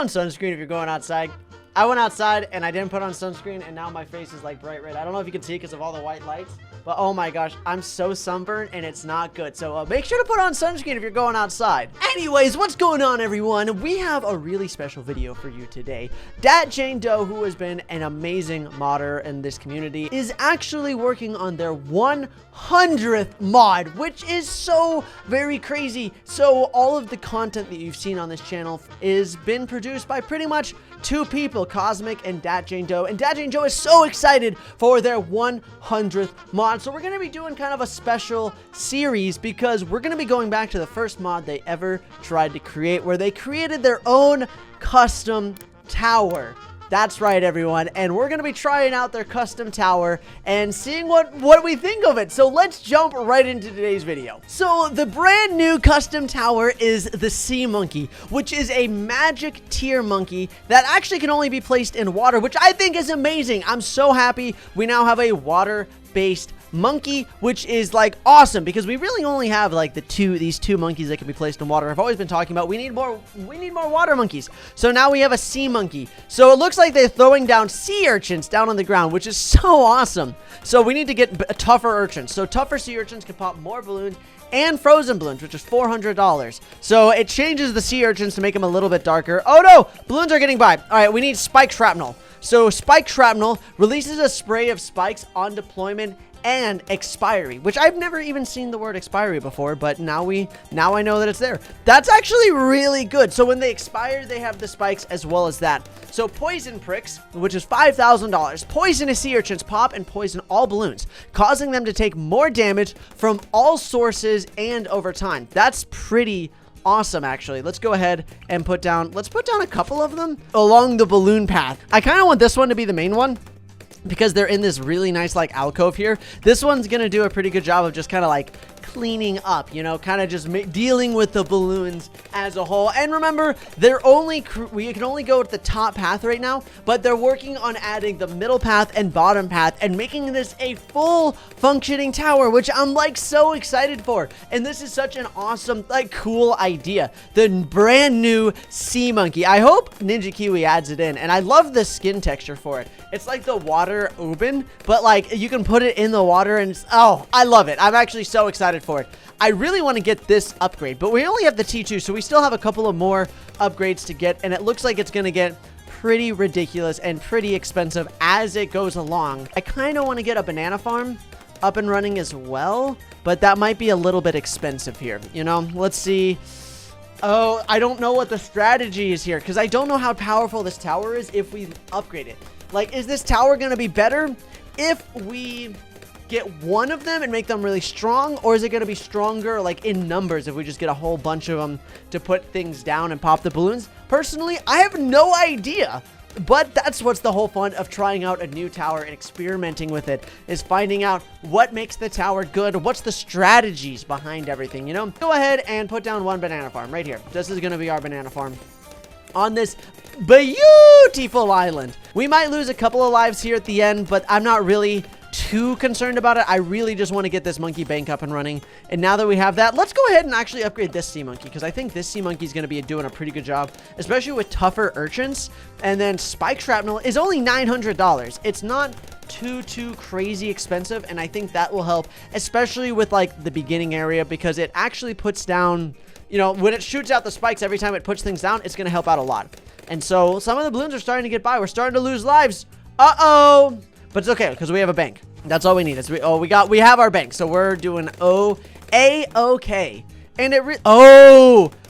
on sunscreen if you're going outside. I went outside and I didn't put on sunscreen, and now my face is like bright red. I don't know if you can see it because of all the white lights, but oh my gosh, I'm so sunburned and it's not good. So make sure to put on sunscreen if you're going outside. Anyways, what's going on, everyone? We have a really special video for you today. DatJaneDoe, who has been an amazing modder in this community, is actually working on their 100th mod, which is so very crazy. So all of the content that you've seen on this channel is been produced by pretty much two people, Cosmic and DatJaneDoe, and DatJaneDoe is so excited for their 100th mod. So we're going to be doing kind of a special series because we're going to be going back to the first mod they ever tried to create, where they created their own custom tower. That's right, everyone, and we're going to be trying out their custom tower and seeing what we think of it. So let's jump right into today's video. So the brand new custom tower is the Sea Monkey, which is a magic tier monkey that actually can only be placed in water, which I think is amazing. I'm so happy we now have a water-based monkey, which is like awesome because we really only have like these two monkeys that can be placed in water. I've always been talking about we need more water monkeys. So now we have a sea monkey. So it looks like they're throwing down sea urchins down on the ground, which is so awesome. So we need to get tougher urchins. So tougher sea urchins can pop more balloons and frozen balloons, which is $400. So it changes the sea urchins to make them a little bit darker. Oh no, balloons are getting by. All right, we need spike shrapnel. So spike shrapnel releases a spray of spikes on deployment and expiry, which I've never even seen the word expiry before, but now I know that it's there. That's actually really good. So when they expire, they have the spikes as well as that. So poison pricks, which is $5,000. Poisonous sea urchins pop and poison all balloons, causing them to take more damage from all sources and over time. That's pretty awesome, actually. Let's go ahead and put down a couple of them along the balloon path. I kind of want this one to be the main one, because they're in this really nice like alcove here. This one's gonna do a pretty good job of just kind of like cleaning up, you know, kind of just dealing with the balloons as a whole. And remember, we can only go at the top path right now, but they're working on adding the middle path and bottom path and making this a full functioning tower, which I'm like so excited for. And this is such an awesome, like cool idea. The brand new sea monkey. I hope Ninja Kiwi adds it in, and I love the skin texture for it. It's like the water Ubin, but like you can put it in the water, and oh, I love it. I'm actually so excited for it. I really want to get this upgrade, but we only have the T2, so we still have a couple of more upgrades to get, and it looks like it's going to get pretty ridiculous and pretty expensive as it goes along. I kind of want to get a banana farm up and running as well, but that might be a little bit expensive here, you know? Let's see. Oh, I don't know what the strategy is here, because I don't know how powerful this tower is if we upgrade it. Like, is this tower going to be better if we get one of them and make them really strong, or is it going to be stronger like in numbers if we just get a whole bunch of them to put things down and pop the balloons? Personally, I have no idea, but that's what's the whole fun of trying out a new tower and experimenting with it, is finding out what makes the tower good, what's the strategies behind everything, you know? Go ahead and put down one banana farm right here. This is going to be our banana farm on this beautiful island. We might lose a couple of lives here at the end, but I'm not really too concerned about it. I really just want to get this monkey bank up and running. And now that we have that, let's go ahead and actually upgrade this sea monkey, because I think this sea monkey is going to be doing a pretty good job, especially with tougher urchins. And then spike shrapnel is only $900. It's not too crazy expensive, and I think that will help, especially with like the beginning area, because it actually puts down, you know, when it shoots out the spikes every time it puts things down, it's going to help out a lot. And so some of the balloons are starting to get by. We're starting to lose lives. Uh-oh. But it's okay, because we have a bank. That's all we need. We have our bank. So we're doing A-okay. And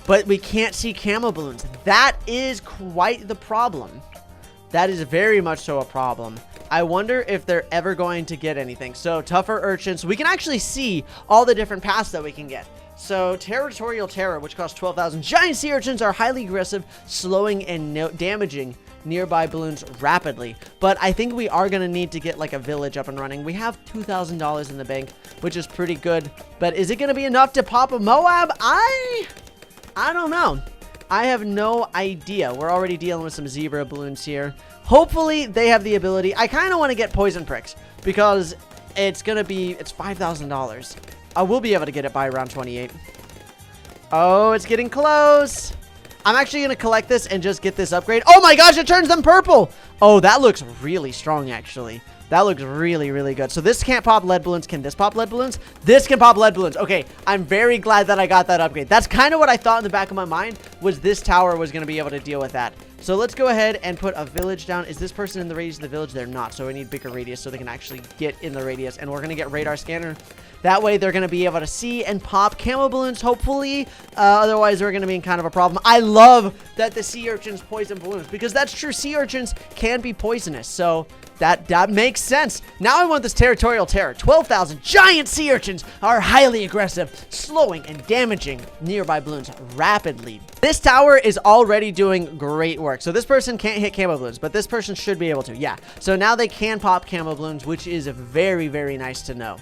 but we can't see camo balloons. That is quite the problem. That is very much so a problem. I wonder if they're ever going to get anything. So tougher urchins. We can actually see all the different paths that we can get. So Territorial Terror, which costs 12,000. Giant sea urchins are highly aggressive, slowing and damaging nearby balloons rapidly. But I think we are going to need to get like a village up and running. We have $2,000 in the bank, which is pretty good. But is it going to be enough to pop a Moab? I don't know. I have no idea. We're already dealing with some zebra balloons here. Hopefully they have the ability. I kind of want to get poison pricks because it's $5,000. I will be able to get it by round 28. Oh, it's getting close. I'm actually going to collect this and just get this upgrade. Oh my gosh, it turns them purple. Oh, that looks really strong, actually. That looks really, really good. So this can't pop lead balloons. Can this pop lead balloons? This can pop lead balloons. Okay, I'm very glad that I got that upgrade. That's kind of what I thought in the back of my mind, was this tower was going to be able to deal with that. So let's go ahead and put a village down. Is this person in the radius of the village? They're not, so I need bigger radius so they can actually get in the radius. And we're going to get radar scanner. That way they're going to be able to see and pop camo balloons, hopefully. Otherwise, we're going to be in kind of a problem. I love that the sea urchins poison balloons, because that's true. Sea urchins can be poisonous, so that makes sense. Now I want this Territorial Terror. 12,000 giant sea urchins are highly aggressive, slowing and damaging nearby balloons rapidly. This tower is already doing great work. So this person can't hit camo balloons, but this person should be able to. Yeah. So now they can pop camo balloons, which is very, very nice to know.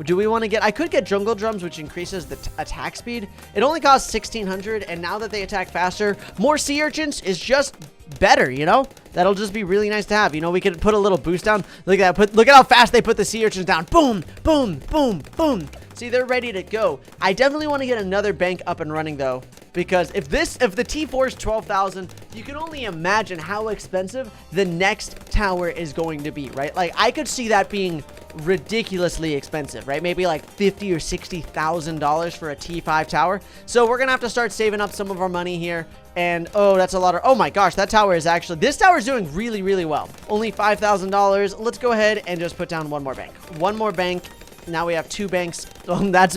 Do we want to get... I could get jungle drums, which increases the attack speed. It only costs 1,600, and now that they attack faster, more sea urchins is just better, you know? That'll just be really nice to have. You know, we could put a little boost down. Look at that. Look at how fast they put the sea urchins down. Boom, boom, boom, boom. See, they're ready to go. I definitely want to get another bank up and running, though, because if the T4 is 12,000, you can only imagine how expensive the next tower is going to be, right? Like, I could see that being ridiculously expensive, right? Maybe like $50,000 or $60,000 for a T5 tower. So we're gonna have to start saving up some of our money here. And oh, that's a lot of... Oh my gosh, that tower is actually... This tower is doing really, really well. Only $5,000. Let's go ahead and just put down one more bank. One more bank. Now we have 2 banks. That's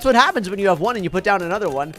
what happens when you have one and you put down another one.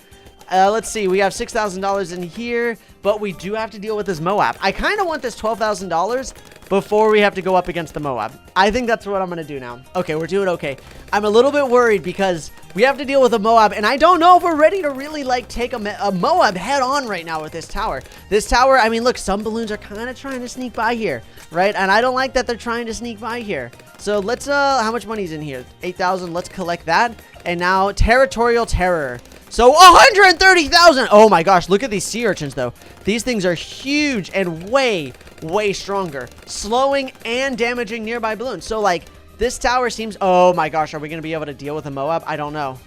Let's see. We have $6,000 in here, but we do have to deal with this Moab. I kind of want this $12,000 before we have to go up against the Moab. I think that's what I'm going to do now. Okay, we're doing okay. I'm a little bit worried because we have to deal with a Moab, and I don't know if we're ready to really, like, take a Moab head on right now with this tower. This tower, I mean, look, some balloons are kind of trying to sneak by here, right? And I don't like that they're trying to sneak by here. So let's, how much money's in here? 8,000. Let's collect that. And now, Territorial Terror. So 130,000. Oh my gosh, look at these sea urchins though. These things are huge and way, way stronger, slowing and damaging nearby balloons. So like this tower seems... Oh my gosh, are we going to be able to deal with a Moab? I don't know.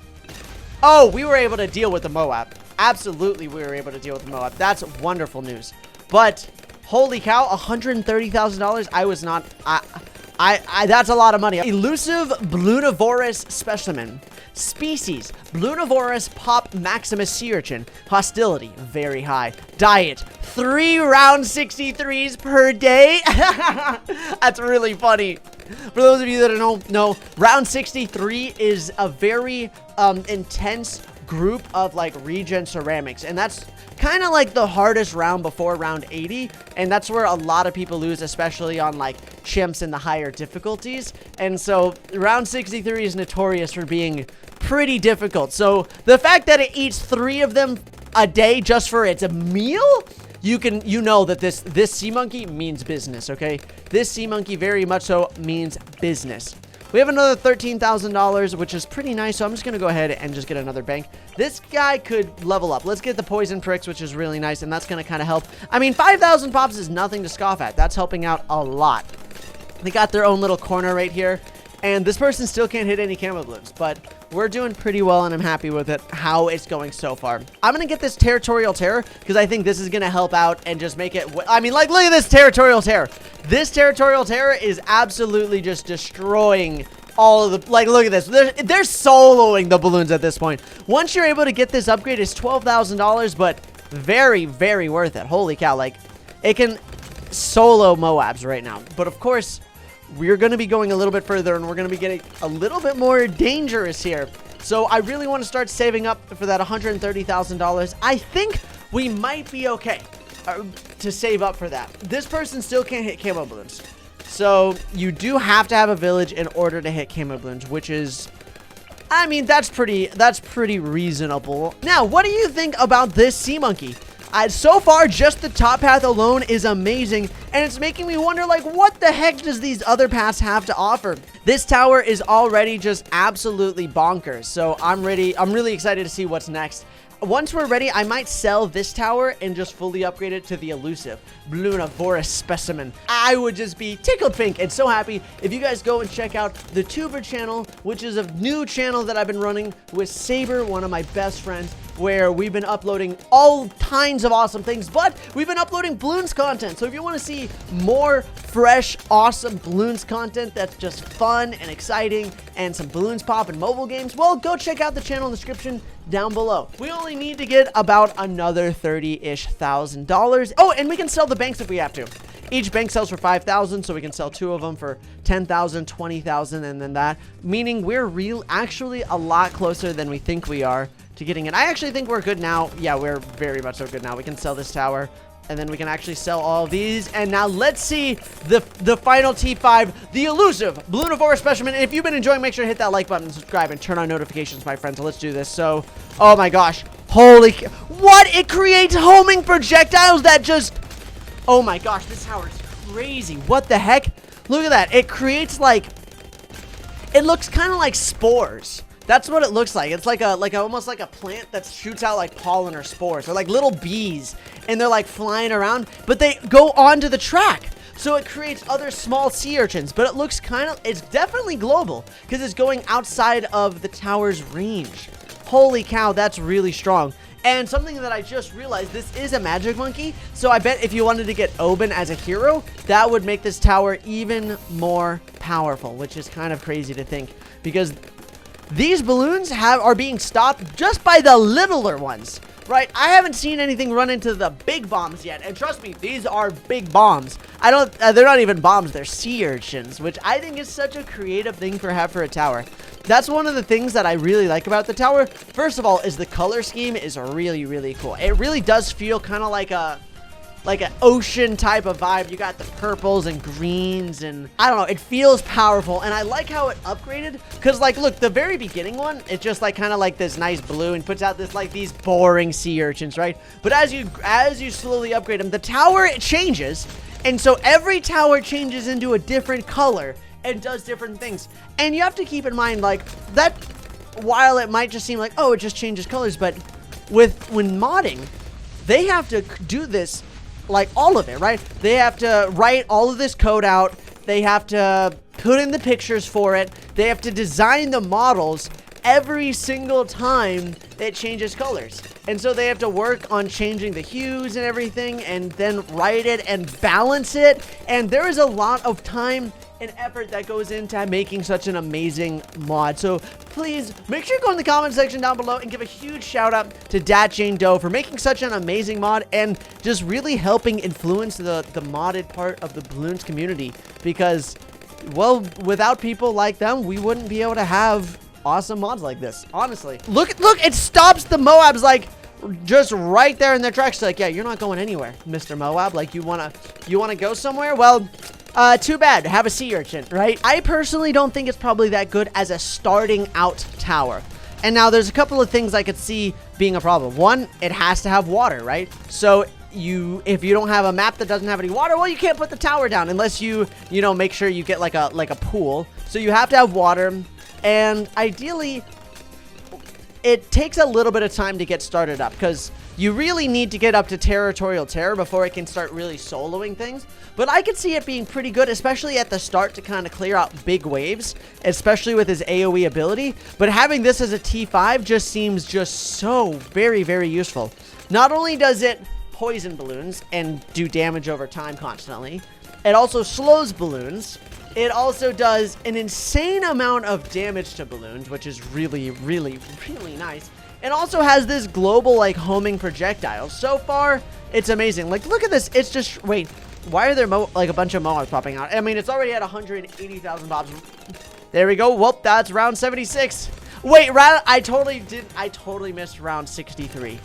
Oh, we were able to deal with the Moab. Absolutely, we were able to deal with the Moab. That's wonderful news. But holy cow, $130,000. I was not... that's a lot of money. Elusive Bloonivorous Specimen. Species, Bloonivorous Pop Maximus Sea Urchin. Hostility, very high. Diet, 3 round 63s per day. That's really funny. For those of you that don't know, round 63 is a very intense group of like regen ceramics, and that's kind of like the hardest round before round 80, and that's where a lot of people lose, especially on like chimps in the higher difficulties. And so round 63 is notorious for being pretty difficult. So the fact that it eats 3 of them a day just for its meal, you know that this sea monkey means business. Okay, this sea monkey very much so means business. We have another $13,000, which is pretty nice, so I'm just going to go ahead and just get another bank. This guy could level up. Let's get the poison pricks, which is really nice, and that's going to kind of help. I mean, 5,000 pops is nothing to scoff at. That's helping out a lot. They got their own little corner right here, and this person still can't hit any camo balloons, but we're doing pretty well, and I'm happy with it, how it's going so far. I'm going to get this Territorial Terror, because I think this is going to help out and just make it... I mean, like, look at this Territorial Terror. This Territorial Terror is absolutely just destroying all of the... Like, look at this. They're soloing the balloons at this point. Once you're able to get this upgrade, it's $12,000, but very, very worth it. Holy cow. Like, it can solo Moabs right now. But, of course... we're going to be going a little bit further, and we're going to be getting a little bit more dangerous here. So I really want to start saving up for that $130,000. I think we might be okay to save up for that. This person still can't hit camo balloons. So you do have to have a village in order to hit camo balloons, which is... I mean, that's pretty reasonable. Now, what do you think about this sea monkey? So far, just the top path alone is amazing, and it's making me wonder, like, what the heck does these other paths have to offer? This tower is already just absolutely bonkers, so I'm really excited to see what's next. Once we're ready, I might sell this tower and just fully upgrade it to the elusive Bloonivorous Specimen. I would just be tickled pink and so happy if you guys go and check out the Tuber channel, which is a new channel that I've been running with Saber, one of my best friends. where we've been uploading all kinds of awesome things, but we've been uploading Bloons content. So if you want to see more fresh, awesome Bloons content that's just fun and exciting and some Bloons Pop and mobile games, well, go check out the channel description down below. We only need to get about another $30,000. Oh, and we can sell the banks if we have to. Each bank sells for 5,000, so we can sell 2 of them for 10,000, 20,000, and then that. Meaning we're actually a lot closer than we think we are to getting it. I actually think we're good now. Yeah, we're very much so good now. We can sell this tower, and then we can actually sell all of these. And now let's see the final T5, the elusive Bloonivore specimen. And if you've been enjoying, make sure to hit that like button and subscribe and turn on notifications, my friends. So let's do this. So, oh my gosh. Holy, what? It creates homing projectiles that just... Oh my gosh, this tower is crazy. What the heck? Look at that. It creates like... It looks kind of like spores. That's what it looks like. It's like almost like a plant that shoots out like pollen or spores. They're like little bees, and they're like flying around, but they go onto the track. So it creates other small sea urchins, but it looks kind of... It's definitely global because it's going outside of the tower's range. Holy cow, that's really strong. And something that I just realized, this is a magic monkey, so I bet if you wanted to get Oben as a hero, that would make this tower even more powerful, which is kind of crazy to think, because these balloons are being stopped just by the littler ones, right? I haven't seen anything run into the big bombs yet, and trust me, these are big bombs. They're not even bombs, they're sea urchins, which I think is such a creative thing for a tower. That's one of the things that I really like about the tower. First of all, is the color scheme is really, really cool. It really does feel kind of like an ocean type of vibe. You got the purples and greens, and I don't know, it feels powerful. And I like how it upgraded, because like, look, the very beginning one, it's just like kind of like this nice blue and puts out this like these boring sea urchins, right? But as you slowly upgrade them, the tower, it changes, and so every tower changes into a different color and does different things. And you have to keep in mind, like, that while it might just seem like, oh, it just changes colors, but when modding, they have to do this, like, all of it, right? They have to write all of this code out. They have to put in the pictures for it. They have to design the models every single time it changes colors. And so they have to work on changing the hues and everything, and then write it and balance it. And there is a lot of time and effort that goes into making such an amazing mod. So please make sure you go in the comment section down below and give a huge shout out to DatJaneDoe for making such an amazing mod and just really helping influence the modded part of the Bloons community, because, well, without people like them, we wouldn't be able to have awesome mods like this. Honestly, look, it stops the Moabs like just right there in their tracks. Like, yeah, you're not going anywhere, Mr. Moab. Like, you wanna go somewhere? Well, too bad. Have a sea urchin, right? I personally don't think it's probably that good as a starting out tower. And now there's a couple of things I could see being a problem. One, it has to have water, right? So if you don't have a map that doesn't have any water, well, you can't put the tower down unless you make sure you get like a pool. So you have to have water, and ideally it takes a little bit of time to get started up, because you really need to get up to Territorial Terror before it can start really soloing things. But I could see it being pretty good, especially at the start, to kind of clear out big waves, especially with his AoE ability. But having this as a T5 just seems just so very, very useful. Not only does it poison balloons and do damage over time constantly, it also slows balloons. It also does an insane amount of damage to balloons, which is really, really, really nice. It also has this global, like, homing projectile. So far, it's amazing. Like, look at this. It's just... Wait, why are there, like, a bunch of Moabs popping out? I mean, it's already at 180,000 bobs. There we go. Whoop, that's round 76. Wait, I totally missed round 63.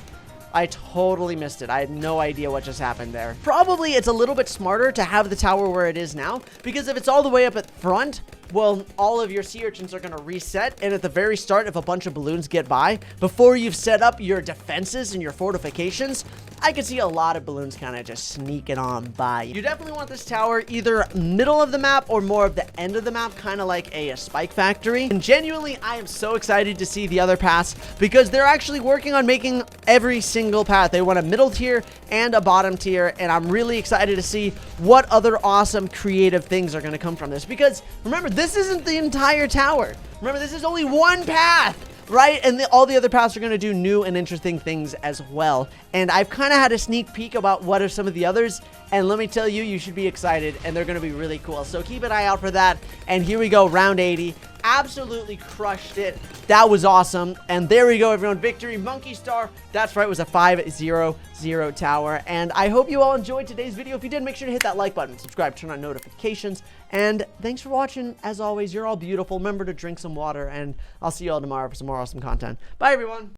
I totally missed it. I had no idea what just happened there. Probably it's a little bit smarter to have the tower where it is now, because if it's all the way up at front, well, all of your sea urchins are going to reset, and at the very start, if a bunch of balloons get by, before you've set up your defenses and your fortifications, I could see a lot of balloons kind of just sneaking on by. You definitely want this tower either middle of the map or more of the end of the map, kind of like a spike factory. And genuinely, I am so excited to see the other paths, because they're actually working on making every single path. They want a middle tier and a bottom tier, and I'm really excited to see what other awesome creative things are going to come from this, because remember, this isn't the entire tower. Remember, this is only one path. right? And all the other paths are going to do new and interesting things as well. And I've kind of had a sneak peek about what are some of the others. And let me tell you, you should be excited. And they're going to be really cool. So keep an eye out for that. And here we go, round 80. Absolutely crushed it. That was awesome. And there we go, everyone. Victory. Monkey Star. That's right. It was a 5-0-0 tower. And I hope you all enjoyed today's video. If you did, make sure to hit that like button, subscribe, turn on notifications. And thanks for watching. As always, you're all beautiful. Remember to drink some water. And I'll see you all tomorrow for some more awesome content. Bye, everyone.